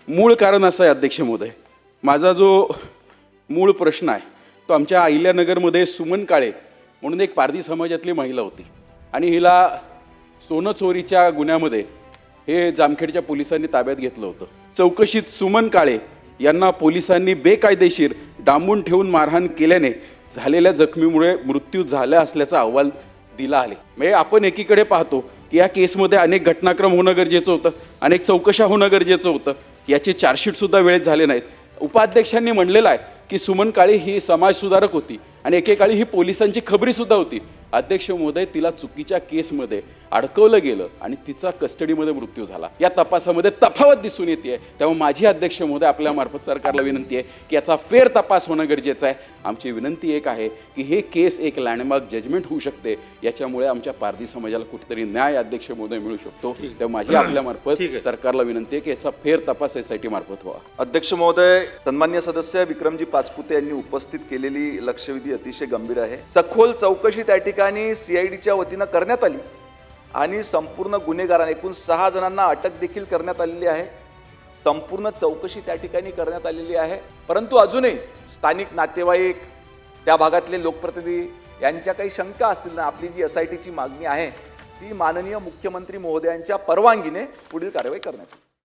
मूळ कारण असं आहे अध्यक्ष महोदय, माझा जो मूळ प्रश्न आहे तो आमच्या अहिल्यानगरमध्ये सुमन काळे म्हणून एक पारधी समाजातली महिला होती आणि हिला सोनं चोरीच्या गुन्ह्यामध्ये हे जामखेडच्या पोलिसांनी ताब्यात घेतलं होतं। चौकशीत सुमन काळे यांना पोलिसांनी बेकायदेशीर डांबून ठेवून मारहाण केल्याने झालेल्या जखमीमुळे मृत्यू झाला असल्याचा अहवाल दिला आहे। म्हणजे आपण एकीकडे पाहतो की या केसमध्ये अनेक घटनाक्रम होणं गरजेचं होतं, अनेक चौकशा होणं गरजेचं होतं, याचे चार्जशीटसुद्धा वेळेत झाले नाहीत। उपाध्यक्षांनी म्हणलेलं आहे की सुमन काळे ही समाजसुधारक होती आणि एकेकाळी ही पोलिसांची खबरीसुद्धा होती। अध्यक्ष महोदय, तिला चुकीच्या केसमध्ये अडकवलं गेलं आणि तिचा कस्टडीमध्ये मृत्यू झाला। या तपासामध्ये तफावत दिसून येते। त्यामुळे माझी अध्यक्ष महोदय आपल्या मार्फत सरकारला विनंती आहे की याचा फेर तपास होणं गरजेचं आहे। आमची विनंती एक आहे की हे केस एक लँडमार्क जजमेंट होऊ शकते, याच्यामुळे आमच्या पारधी समाजाला कुठेतरी न्याय अध्यक्ष महोदय मिळू शकतो। तेव्हा माझी आपल्या मार्फत सरकारला विनंती आहे की याचा फेर तपास SIT मार्फत व्हावा। अध्यक्ष महोदय, सन्मान्य सदस्य विक्रमजी पाचपुते यांनी उपस्थित केलेली लक्षवेधी अतिशय गंभीर आहे। सखोल चौकशी त्या ठिकाणी CIDच्या वतीनं करण्यात आली आणि संपूर्ण गुन्हेगारांना एकूण 6 जणांना अटक देखील करण्यात आलेली आहे। संपूर्ण चौकशी त्या ठिकाणी करण्यात आलेली आहे, परंतु अजूनही स्थानिक नातेवाईक, त्या भागातले लोकप्रतिनिधी यांच्या काही शंका असतील ना, आपली जी SITची मागणी आहे ती माननीय मुख्यमंत्री महोदयांच्या परवानगीने पुढील कारवाई करण्यात येईल।